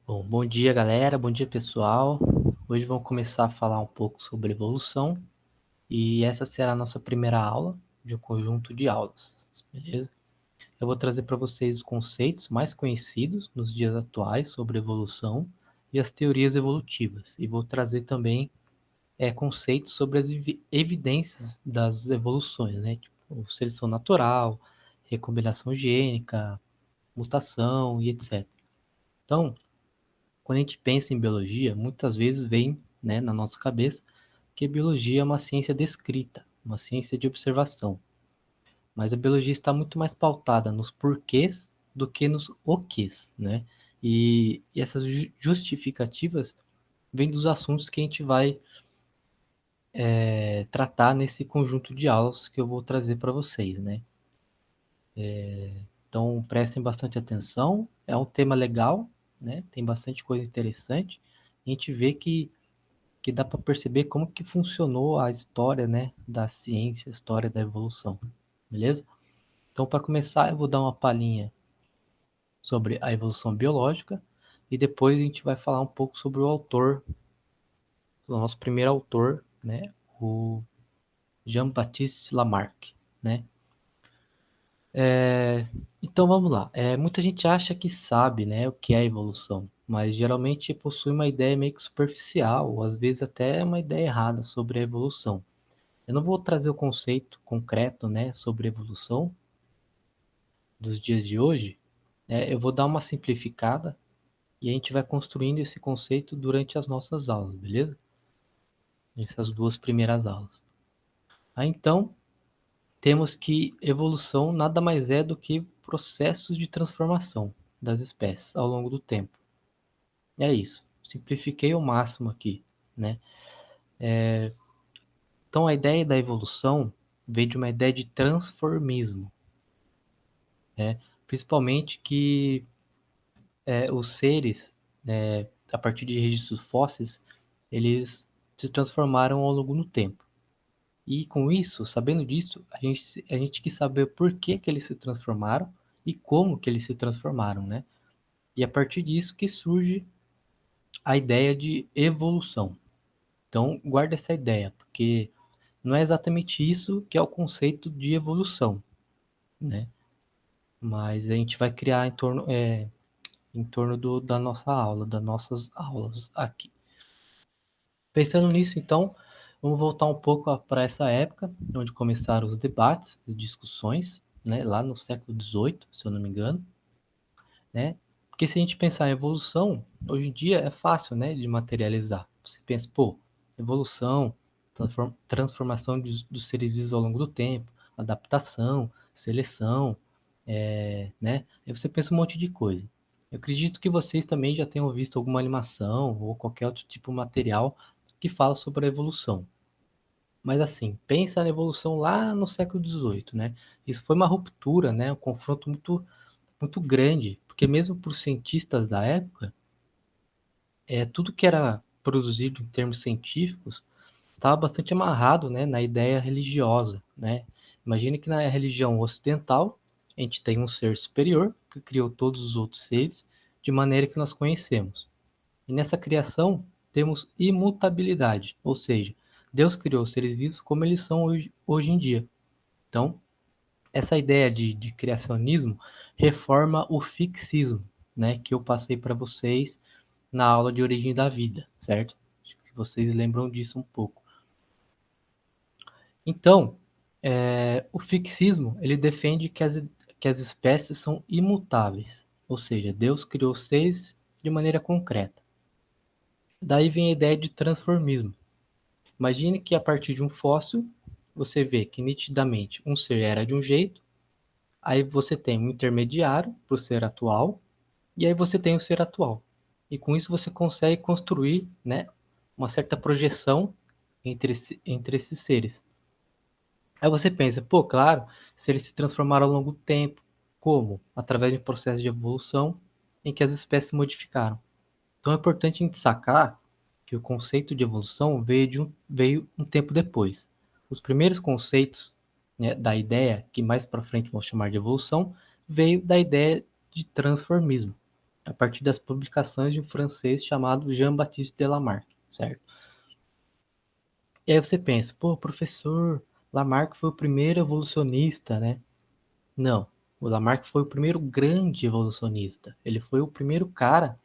Bom dia, galera. Bom dia, pessoal. Hoje vamos começar a falar um pouco sobre evolução e essa será a nossa primeira aula de um conjunto de aulas, beleza? Eu vou trazer para vocês os conceitos mais conhecidos nos dias atuais sobre evolução e as teorias evolutivas. E vou trazer também conceitos sobre as evidências das evoluções, né? Tipo, seleção natural, recombinação gênica, mutação e etc. Então, quando a gente pensa em biologia, muitas vezes vem, né, na nossa cabeça que a biologia é uma ciência descrita, uma ciência de observação. Mas a biologia está muito mais pautada nos porquês do que nos oquês, né? E essas justificativas vêm dos assuntos que a gente vai tratar nesse conjunto de aulas que eu vou trazer para vocês, né? Então prestem bastante atenção, é um tema legal, né? Tem bastante coisa interessante. A gente vê que dá para perceber como que funcionou a história, né, da ciência, a história da evolução, beleza? Então, para começar, eu vou dar uma palhinha sobre a evolução biológica e depois a gente vai falar um pouco sobre o autor, o nosso primeiro autor, né, o Jean-Baptiste Lamarck, né? Então vamos lá. Muita gente acha que sabe, né, o que é evolução, mas geralmente possui uma ideia meio que superficial, ou às vezes até uma ideia errada sobre a evolução. Eu não vou trazer o conceito concreto, né, sobre evolução dos dias de hoje, né? Eu vou dar uma simplificada e a gente vai construindo esse conceito durante as nossas aulas, beleza? Essas duas primeiras aulas. Então, temos que evolução nada mais é do que processos de transformação das espécies ao longo do tempo. É isso. Simplifiquei ao máximo aqui, né? Então, a ideia da evolução vem de uma ideia de transformismo, né? Principalmente que os seres, a partir de registros fósseis, eles se transformaram ao longo do tempo. E com isso, sabendo disso, a gente quis saber por que eles se transformaram e como que eles se transformaram, né? E a partir disso que surge a ideia de evolução. Então, guarda essa ideia, porque não é exatamente isso que é o conceito de evolução, né? Mas a gente vai criar em torno da nossa aula, das nossas aulas aqui. Pensando nisso, então, vamos voltar um pouco para essa época, onde começaram os debates, as discussões, né, lá no século XVIII, se eu não me engano, né? Porque se a gente pensar em evolução, hoje em dia é fácil, né, de materializar. Você pensa, pô, evolução, transformação dos seres vivos ao longo do tempo, adaptação, seleção, né? Aí você pensa um monte de coisa. Eu acredito que vocês também já tenham visto alguma animação ou qualquer outro tipo de material que fala sobre a evolução. Mas assim, pensa na evolução lá no século XVIII, né? Isso foi uma ruptura, né? Um confronto muito, muito grande, porque mesmo para os cientistas da época, tudo que era produzido em termos científicos estava bastante amarrado, né, na ideia religiosa, né? Imagine que na religião ocidental a gente tem um ser superior que criou todos os outros seres de maneira que nós conhecemos. E nessa criação temos imutabilidade, ou seja, Deus criou os seres vivos como eles são hoje em dia. Então, essa ideia de criacionismo reforma o fixismo, né, que eu passei para vocês na aula de origem da vida, certo? Acho que vocês lembram disso um pouco. Então, o fixismo ele defende que as espécies são imutáveis, ou seja, Deus criou seres de maneira concreta. Daí vem a ideia de transformismo. Imagine que a partir de um fóssil, você vê que nitidamente um ser era de um jeito, aí você tem um intermediário para o ser atual, e aí você tem o ser atual. E com isso você consegue construir, né, uma certa projeção entre esses seres. Aí você pensa, pô, claro, se eles se transformaram ao longo do tempo, como? Através de um processo de evolução em que as espécies se modificaram. Então é importante a gente sacar que o conceito de evolução veio um tempo depois. Os primeiros conceitos, né, da ideia, que mais para frente vão chamar de evolução, veio da ideia de transformismo. a partir das publicações de um francês chamado Jean-Baptiste de Lamarck, certo? E aí você pensa, pô, professor, Lamarck foi o primeiro evolucionista, né? Não, o Lamarck foi o primeiro grande evolucionista. Ele foi o primeiro cara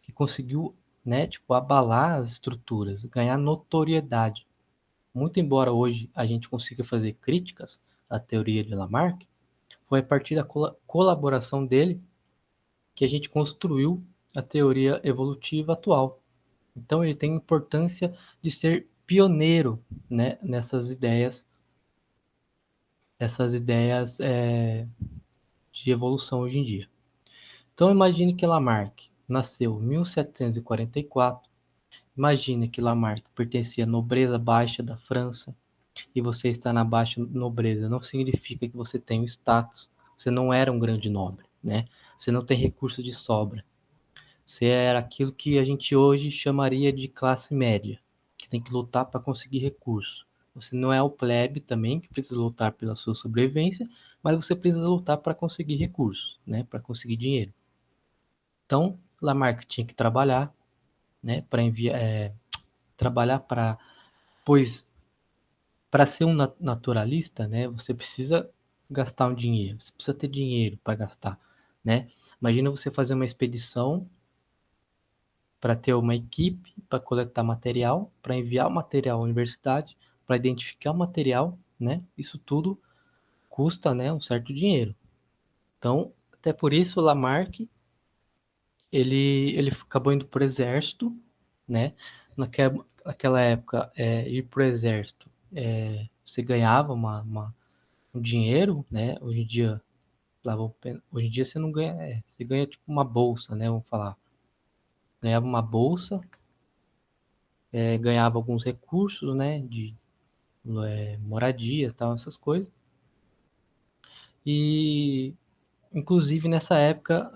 que conseguiu, né, tipo, abalar as estruturas, ganhar notoriedade. Muito embora hoje a gente consiga fazer críticas à teoria de Lamarck, foi a partir da colaboração dele que a gente construiu a teoria evolutiva atual. Então ele tem importância de ser pioneiro, né, essas ideias de evolução hoje em dia. Então imagine que Lamarck nasceu em 1744. Imagine que Lamarck pertencia à nobreza baixa da França e você está na baixa nobreza. Não significa que você tem um status. Você não era um grande nobre, né? Você não tem recurso de sobra. Você era aquilo que a gente hoje chamaria de classe média, que tem que lutar para conseguir recursos. Você não é o plebe também, que precisa lutar pela sua sobrevivência, mas você precisa lutar para conseguir recursos, né? Para conseguir dinheiro. Então, Lamarck tinha que trabalhar, né? Trabalhar para, pois, para ser um naturalista, né? Você precisa gastar um dinheiro, você precisa ter dinheiro para gastar, né? Imagina você fazer uma expedição para ter uma equipe para coletar material, para enviar o material à universidade, para identificar o material, né? Isso tudo custa, né, um certo dinheiro. Então, até por isso, o Lamarck, ele acabou indo para o exército, né? Naquela época, ir para o exército, você ganhava um dinheiro, né? Hoje em dia você não ganha, você ganha tipo uma bolsa, né? Vamos falar, ganhava uma bolsa, ganhava alguns recursos, né? De moradia, tal, essas coisas. E, inclusive, nessa época,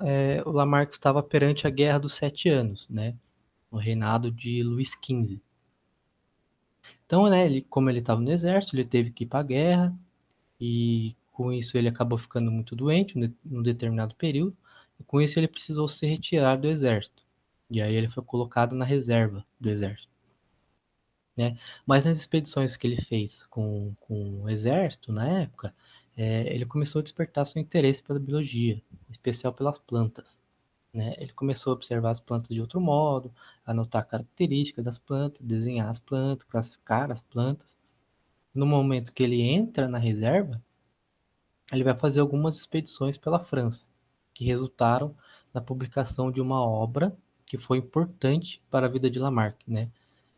o Lamarck estava perante a Guerra dos Sete Anos, né? O reinado de Luís XV. Então, né, como ele estava no exército, ele teve que ir para a guerra e com isso ele acabou ficando muito doente num determinado período. E com isso ele precisou se retirar do exército. E aí ele foi colocado na reserva do exército, né? Mas nas expedições que ele fez com o exército na época, ele começou a despertar seu interesse pela biologia, em especial pelas plantas, né? Ele começou a observar as plantas de outro modo, anotar características das plantas, desenhar as plantas, classificar as plantas. No momento que ele entra na reserva, ele vai fazer algumas expedições pela França, que resultaram na publicação de uma obra que foi importante para a vida de Lamarck, né?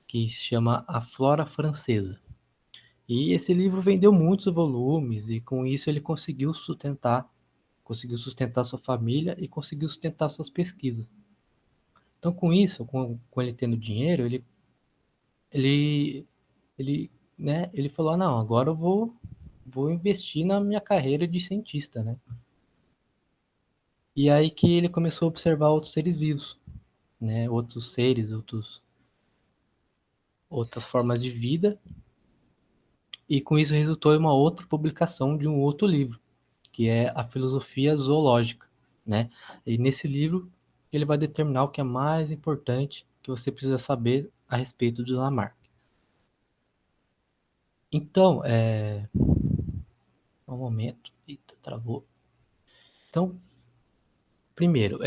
Que se chama A Flora Francesa. E esse livro vendeu muitos volumes e com isso ele conseguiu sustentar sua família e conseguiu sustentar suas pesquisas. Então com isso, com ele tendo dinheiro, ele, ele falou, ah, não, agora vou investir na minha carreira de cientista, né? E aí que ele começou a observar outros seres vivos, né? Outros seres, outras formas de vida, e com isso resultou em uma outra publicação de um outro livro, que é a filosofia zoológica, né? E nesse livro ele vai determinar o que é mais importante que você precisa saber a respeito de Lamarck. Então, um momento, eita, travou. Então, primeiro,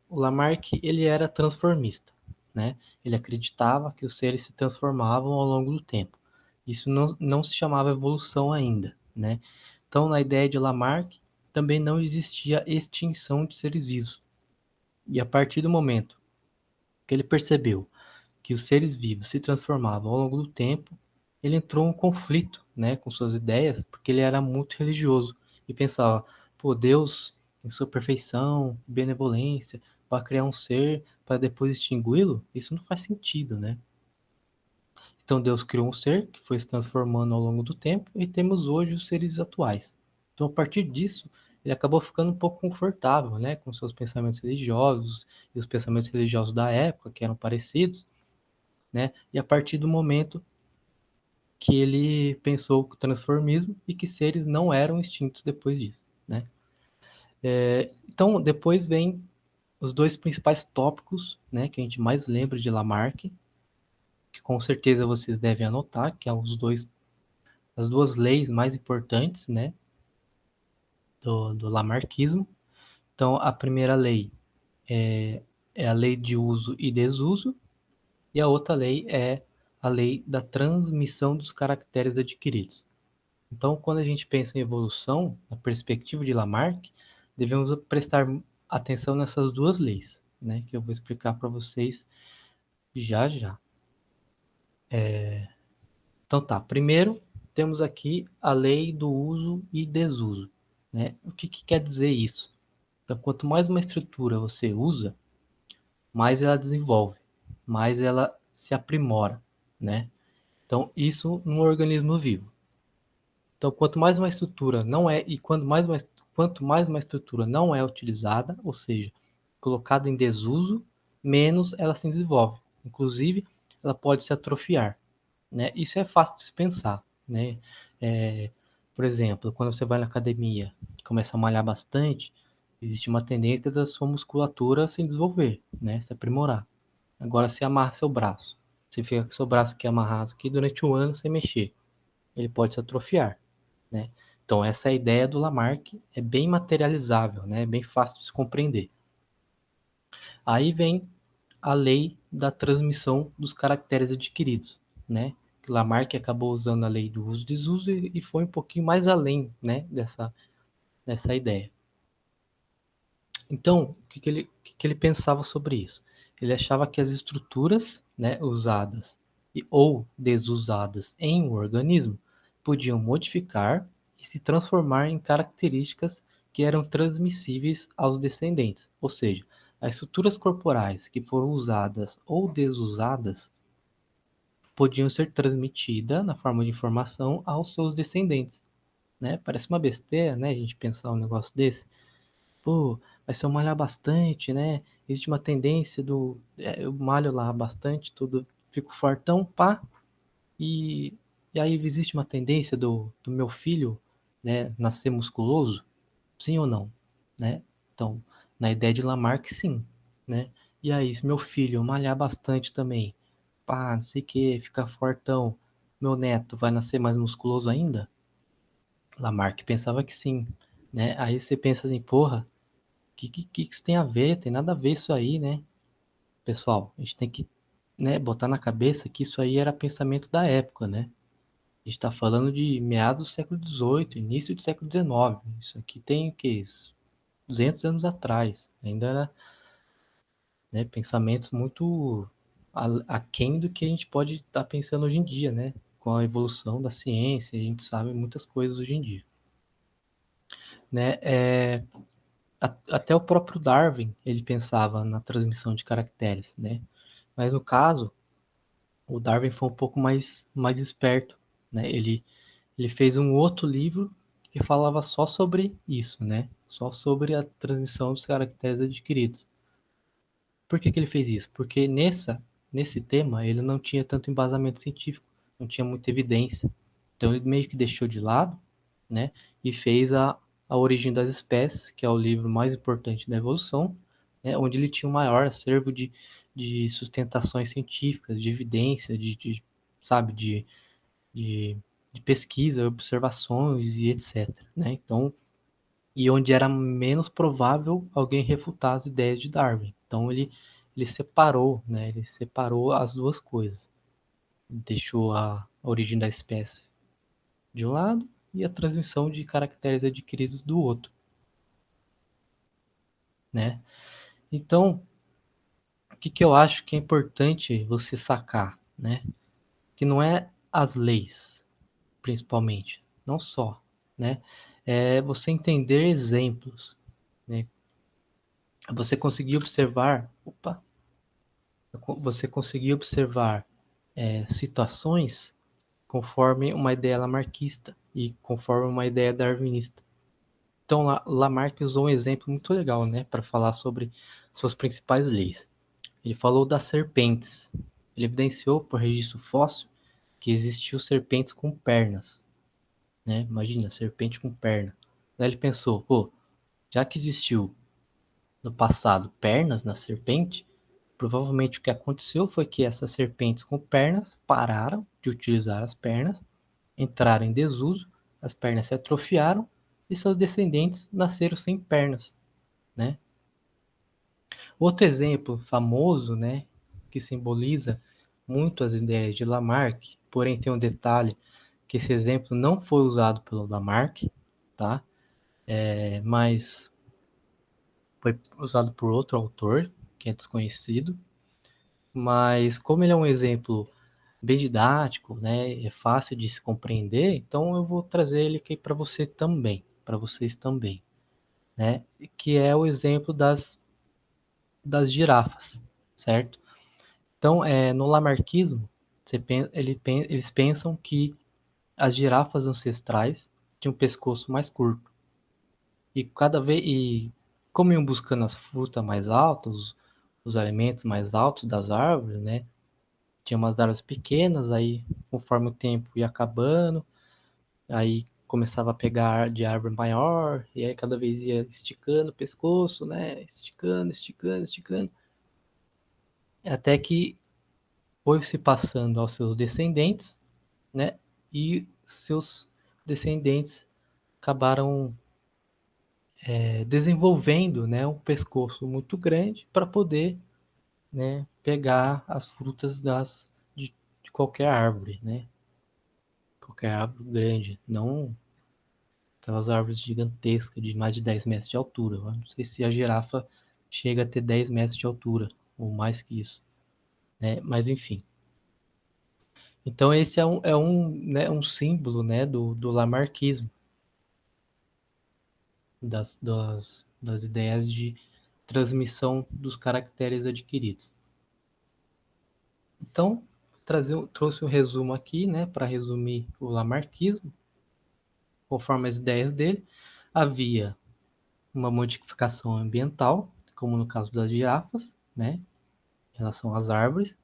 o Lamarck ele era transformista, né? Ele acreditava que os seres se transformavam ao longo do tempo. Isso não se chamava evolução ainda, né? Então, na ideia de Lamarck, também não existia extinção de seres vivos. E a partir do momento que ele percebeu que os seres vivos se transformavam ao longo do tempo, ele entrou em um conflito, né, com suas ideias, porque ele era muito religioso e pensava, pô, Deus, em sua perfeição, benevolência, para criar um ser para depois extingui-lo, isso não faz sentido, né? Então Deus criou um ser que foi se transformando ao longo do tempo e temos hoje os seres atuais. Então a partir disso, ele acabou ficando um pouco confortável, né, com seus pensamentos religiosos e os pensamentos religiosos da época, que eram parecidos, né? E a partir do momento que ele pensou o transformismo e que seres não eram extintos depois disso, né? Então, depois vem os dois principais tópicos, né, que a gente mais lembra de Lamarck, que com certeza vocês devem anotar, que são as duas leis mais importantes, né, do Lamarckismo. Então, a primeira lei é a lei de uso e desuso, e a outra lei é a lei da transmissão dos caracteres adquiridos. Então, quando a gente pensa em evolução, na perspectiva de Lamarck, devemos prestar atenção nessas duas leis, né, que eu vou explicar para vocês já já. Então tá, primeiro temos aqui a lei do uso e desuso, né? O que quer dizer isso? Então, quanto mais uma estrutura você usa, mais ela desenvolve, mais ela se aprimora, né? Então, isso num organismo vivo. Então, quanto mais uma estrutura não é, e quanto mais uma estrutura não é utilizada, ou seja, colocada em desuso, menos ela se desenvolve. Inclusive, ela pode se atrofiar, né? Isso é fácil de se pensar, né? É, por exemplo, quando você vai na academia e começa a malhar bastante, existe uma tendência da sua musculatura se desenvolver, né? Se aprimorar. Agora, se amarra seu braço, você fica com seu braço aqui amarrado aqui durante um ano sem mexer, ele pode se atrofiar, né? Então, essa ideia do Lamarck é bem materializável, né? É bem fácil de se compreender. Aí vem a lei da transmissão dos caracteres adquiridos, né? Que Lamarck acabou usando a lei do uso e desuso e foi um pouquinho mais além, né, dessa ideia. Então, o que ele pensava sobre isso? Ele achava que as estruturas, né, usadas ou desusadas em um organismo podiam modificar e se transformar em características que eram transmissíveis aos descendentes. Ou seja, as estruturas corporais que foram usadas ou desusadas podiam ser transmitidas na forma de informação aos seus descendentes, né? Parece uma besteira, né, a gente pensar um negócio desse. Pô, mas se eu malhar bastante, né? Existe uma tendência eu malho lá bastante, tudo, fico fortão, pá, e, e aí existe uma tendência do meu filho, né, nascer musculoso, sim ou não, né? Então, na ideia de Lamarck, sim, né? E aí, se meu filho malhar bastante também, pá, não sei o que, ficar fortão, meu neto vai nascer mais musculoso ainda? Lamarck pensava que sim, né? Aí você pensa assim, porra, que isso tem a ver? Tem nada a ver isso aí, né? Pessoal, a gente tem que, né, botar na cabeça que isso aí era pensamento da época, né? A gente está falando de meados do século XVIII, início do século XIX. Isso aqui tem o quê? 200 anos atrás. Ainda era, né, pensamentos muito aquém do que a gente pode estar pensando hoje em dia, né? Com a evolução da ciência, a gente sabe muitas coisas hoje em dia, né? Até o próprio Darwin, ele pensava na transmissão de caracteres, né? Mas no caso, o Darwin foi um pouco mais esperto, né? Ele fez um outro livro que falava só sobre isso, né? Só sobre a transmissão dos caracteres adquiridos. Por que ele fez isso? Porque nesse tema ele não tinha tanto embasamento científico, não tinha muita evidência. Então ele meio que deixou de lado, né? E fez a Origem das Espécies, que é o livro mais importante da evolução, né? Onde ele tinha o maior acervo de sustentações científicas, de evidência, sabe, de, de pesquisa, observações e etc. Né? Então, e onde era menos provável alguém refutar as ideias de Darwin. Então ele separou, né? Ele separou as duas coisas. Deixou a origem da espécie de um lado e a transmissão de caracteres adquiridos do outro, né? Então, o que eu acho que é importante você sacar, né? Que não é as leis, principalmente, não só, né? É você entender exemplos, né? Você conseguir observar, você conseguir observar situações conforme uma ideia lamarquista e conforme uma ideia darwinista. Então, Lamarck usou um exemplo muito legal, né, para falar sobre suas principais leis. Ele falou das serpentes. Ele evidenciou por registro fóssil que existiu serpentes com pernas, né? Imagina, serpente com perna. Daí ele pensou, pô, já que existiu no passado pernas na serpente, provavelmente o que aconteceu foi que essas serpentes com pernas pararam de utilizar as pernas, entraram em desuso, as pernas se atrofiaram e seus descendentes nasceram sem pernas, né? Outro exemplo famoso, né, que simboliza muito as ideias de Lamarck, porém tem um detalhe que esse exemplo não foi usado pelo Lamarck, tá? Mas foi usado por outro autor, que é desconhecido, mas como ele é um exemplo bem didático, né, é fácil de se compreender, então eu vou trazer ele aqui para você também, para vocês também, né, que é o exemplo das girafas, certo? Então, no lamarquismo, eles pensam que as girafas ancestrais tinham um pescoço mais curto. E como iam buscando as frutas mais altas, os alimentos mais altos das árvores, né? Tinha umas árvores pequenas, aí conforme o tempo ia acabando, aí começava a pegar de árvore maior, e aí cada vez ia esticando o pescoço, né? Esticando, esticando, esticando. Até que foi se passando aos seus descendentes, né? E seus descendentes acabaram desenvolvendo, né, um pescoço muito grande para poder, né, pegar as frutas de qualquer árvore, né? Qualquer árvore grande, não aquelas árvores gigantescas de mais de 10 metros de altura. Eu não sei se a girafa chega a ter 10 metros de altura, ou mais que isso, né? Mas enfim. Então esse né, um símbolo, né, do lamarquismo, das ideias de transmissão dos caracteres adquiridos. Então, trouxe um resumo aqui, né, para resumir o lamarquismo, conforme as ideias dele. Havia uma modificação ambiental, como no caso das girafas, né, em relação às árvores.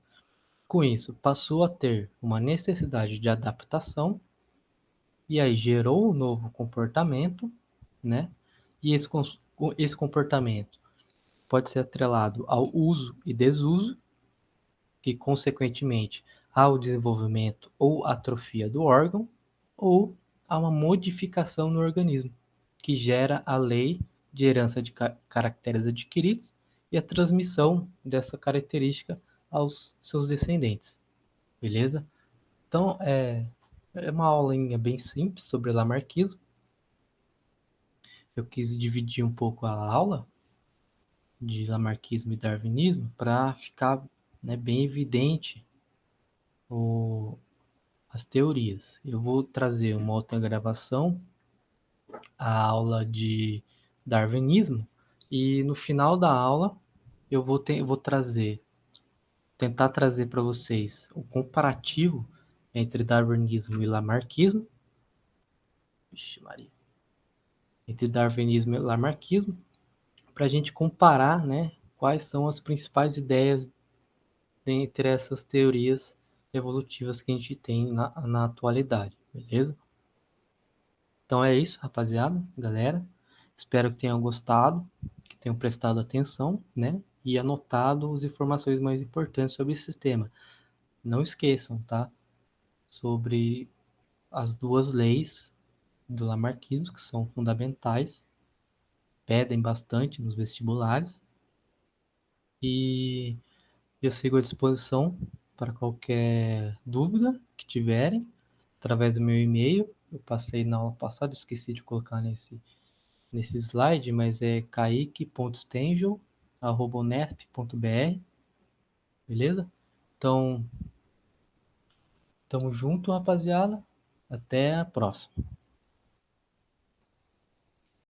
Com isso, passou a ter uma necessidade de adaptação, e aí gerou um novo comportamento, né, e esse comportamento pode ser atrelado ao uso e desuso, que consequentemente ao desenvolvimento ou atrofia do órgão, ou a uma modificação no organismo, que gera a lei de herança de caracteres adquiridos e a transmissão dessa característica aos seus descendentes. Beleza? Então, é uma aulinha bem simples sobre lamarquismo. Eu quis dividir um pouco a aula de lamarquismo e darwinismo para ficar, né, bem evidente as teorias. Eu vou trazer uma outra gravação, a aula de darwinismo, e no final da aula eu vou tentar trazer para vocês o comparativo entre darwinismo e lamarquismo. Vixe, Maria. Entre darwinismo e lamarquismo, para a gente comparar, né, quais são as principais ideias entre essas teorias evolutivas que a gente tem na atualidade, beleza? Então é isso, rapaziada, galera. Espero que tenham gostado, que tenham prestado atenção, né? E anotado as informações mais importantes sobre esse tema. Não esqueçam, tá? Sobre as duas leis do lamarquismo, que são fundamentais, pedem bastante nos vestibulares. E eu sigo à disposição para qualquer dúvida que tiverem, através do meu e-mail. Eu passei na aula passada, esqueci de colocar nesse slide, mas é kaique.stengel@unesp.br, beleza? Então, tamo junto, rapaziada. Até a próxima.